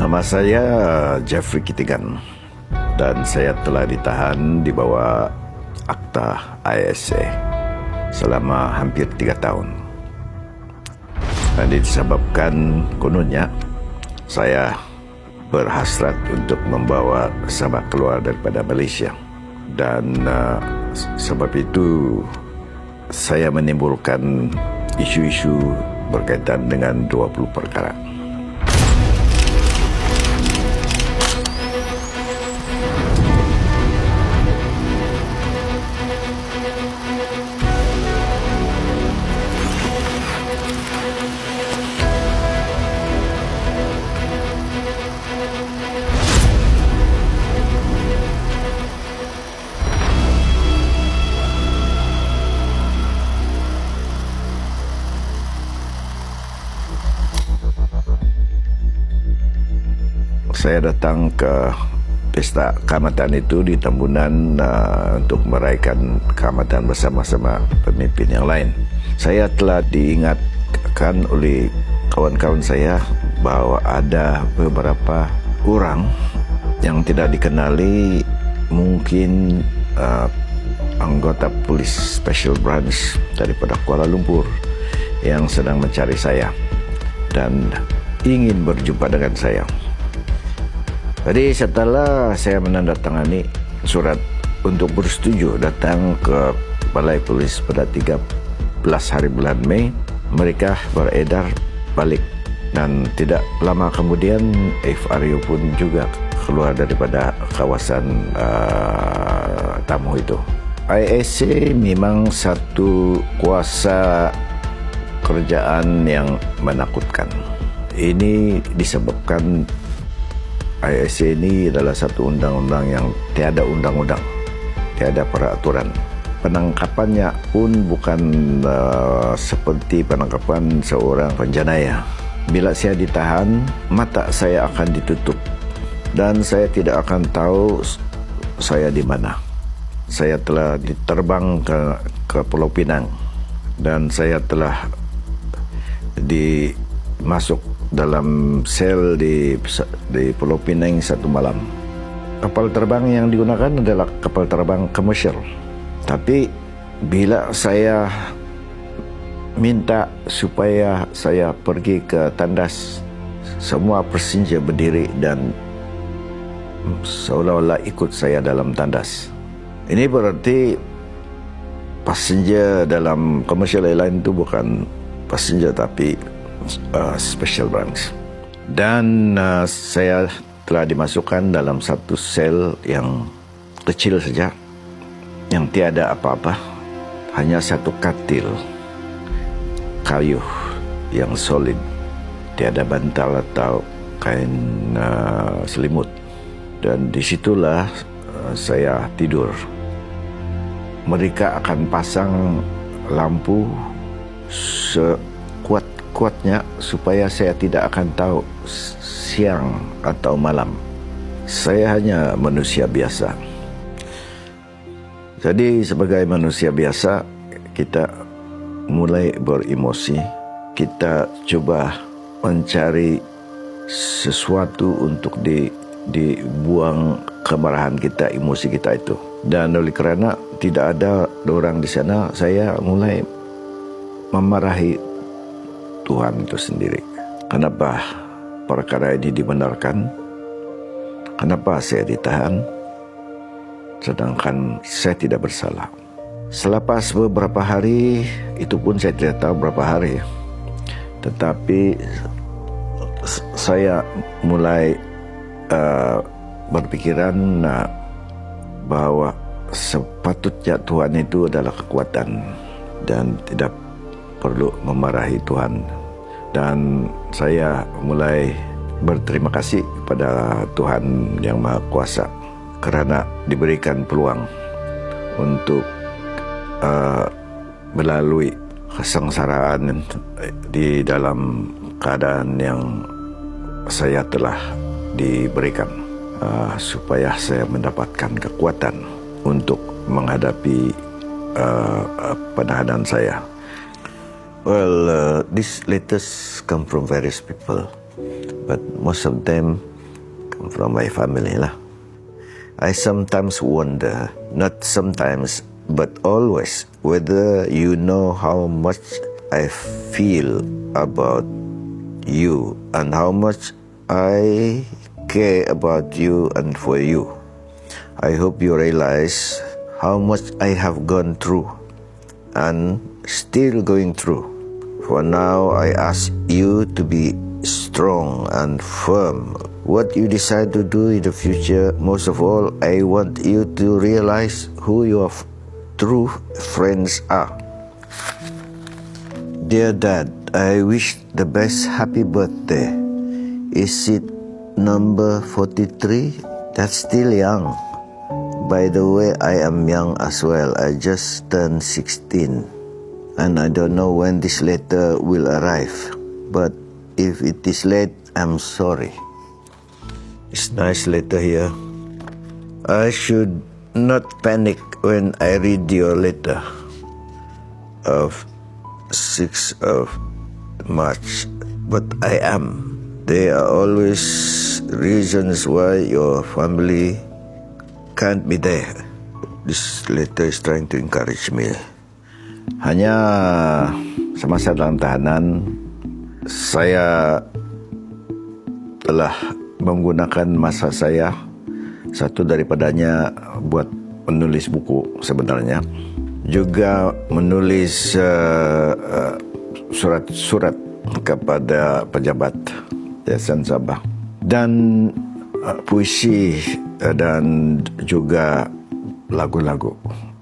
Nama saya Jeffrey Kitigan dan saya telah ditahan di bawah Akta ISA selama hampir 3 tahun. Dan disebabkan kononnya saya berhasrat untuk membawa Sabah keluar daripada Malaysia. Dan sebab itu saya menimbulkan isu-isu berkaitan dengan 20 perkara. Saya datang ke pesta keamatan itu di Tambunan untuk meraihkan keamatan bersama-sama pemimpin yang lain. Saya telah diingatkan oleh kawan-kawan saya bahawa ada beberapa orang yang tidak dikenali, mungkin anggota polis Special Branch daripada Kuala Lumpur yang sedang mencari saya dan ingin berjumpa dengan saya. Jadi setelah saya menandatangani surat untuk bersetuju datang ke Balai Polis pada 13 hari bulan Mei, mereka beredar balik dan tidak lama kemudian FRU pun juga keluar daripada kawasan tamu itu. ISA memang satu kuasa kerjaan yang menakutkan. Ini disebabkan ISA ini adalah satu undang-undang yang tiada undang-undang, tiada peraturan. Penangkapannya pun bukan seperti penangkapan seorang penjenayah. Bila saya ditahan, mata saya akan ditutup dan saya tidak akan tahu saya di mana. Saya telah diterbang ke Pulau Pinang dan saya telah masuk dalam sel di Pulau Pinang satu malam. Kapal terbang yang digunakan adalah kapal terbang komersial. Tapi bila saya minta supaya saya pergi ke tandas, semua passenger berdiri dan seolah-olah ikut saya dalam tandas. Ini berarti passenger dalam commercial airline itu bukan passenger tapi Special Branch. Dan saya telah dimasukkan dalam satu sel yang kecil saja, yang tiada apa-apa, hanya satu katil kayu yang solid, tiada bantal atau kain selimut. Dan disitulah saya tidur. Mereka akan pasang lampu kuatnya supaya saya tidak akan tahu siang atau malam. Saya hanya manusia biasa. Jadi sebagai manusia biasa, kita mulai beremosi. Kita coba mencari sesuatu untuk dibuang kemarahan kita, emosi kita itu. Dan oleh kerana tidak ada orang di sana, saya mulai memarahi Tuhan itu sendiri. Kenapa perkara ini dibenarkan? Kenapa saya ditahan? Sedangkan saya tidak bersalah. Selepas beberapa hari, itu pun saya tidak tahu berapa hari, tetapi saya mulai berpikiran bahawa sepatutnya Tuhan itu adalah kekuatan dan tidak perlu memarahi Tuhan. Dan saya mulai berterima kasih kepada Tuhan Yang Maha Kuasa kerana diberikan peluang untuk melalui kesengsaraan di dalam keadaan yang saya telah diberikan, supaya saya mendapatkan kekuatan untuk menghadapi penahanan saya. Well, these letters come from various people, but most of them from my family lah. I sometimes wonder, not sometimes, but always, whether you know how much I feel about you and how much I care about you and for you. I hope you realize how much I have gone through and still going through. For now, I ask you to be strong and firm. What you decide to do in the future, most of all, I want you to realize who your true friends are. Dear Dad, I wish the best happy birthday. Is it number 43? That's still young. By the way, I am young as well. I just turned 16. And I don't know when this letter will arrive. But if it is late, I'm sorry. It's nice letter here. I should not panic when I read your letter of 6th of March, but I am. There are always reasons why your family can't be there. This letter is trying to encourage me. Hanya semasa dalam tahanan, saya telah menggunakan masa saya, satu daripadanya buat menulis buku sebenarnya, juga menulis surat-surat kepada pejabat Yayasan Sabah, dan puisi dan juga lagu-lagu.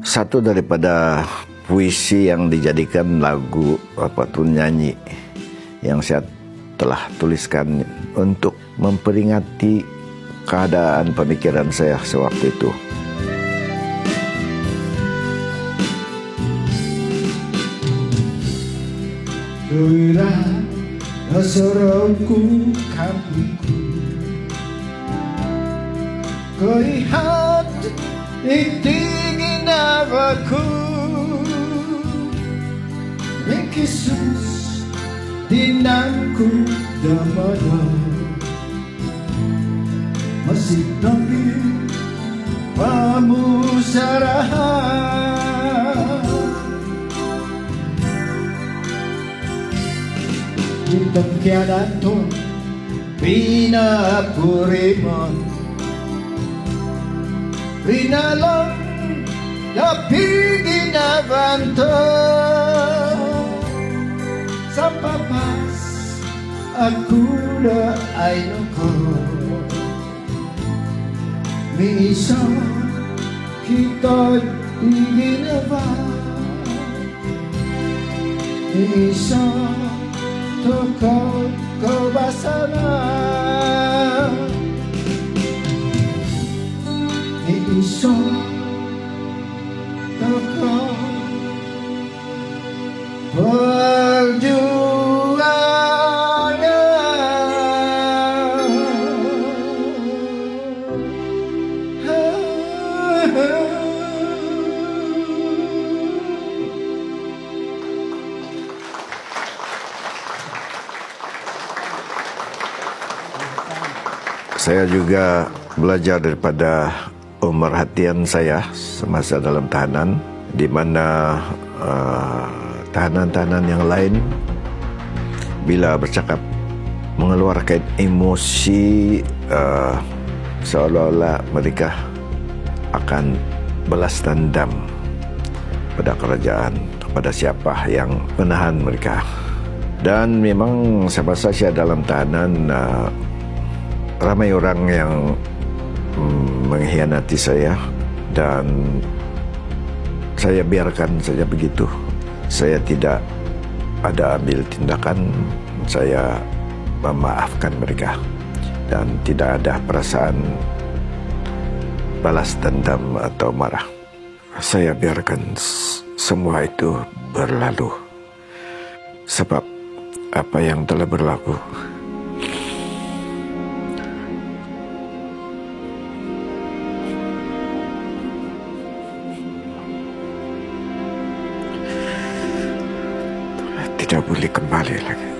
Satu daripada puisi yang dijadikan lagu ataupun nyanyi yang saya telah tuliskan untuk memperingati keadaan pemikiran saya sewaktu itu. Daerah sorongku kampungku, lihat dingin namaku, Yesus dinanku damada, masih nabi pamusarahan, Itong kianato pinapuriman, Rinalong napigin nabanto, sa papas aku na ay nako, Misa kita iginawa, Misa toko kau basana, Misa toko Saya juga belajar daripada pemerhatian saya semasa dalam tahanan, di mana tahanan-tahanan yang lain bila bercakap mengeluarkan emosi seolah-olah mereka akan balas dendam pada kerajaan, kepada siapa yang menahan mereka. Dan memang semasa saya dalam tahanan, ramai orang yang mengkhianati saya, dan saya biarkan saja begitu. Saya tidak ada ambil tindakan, saya memaafkan mereka dan tidak ada perasaan balas dendam atau marah. Saya biarkan semua itu berlalu, sebab apa yang telah berlaku tidak boleh kembali lagi.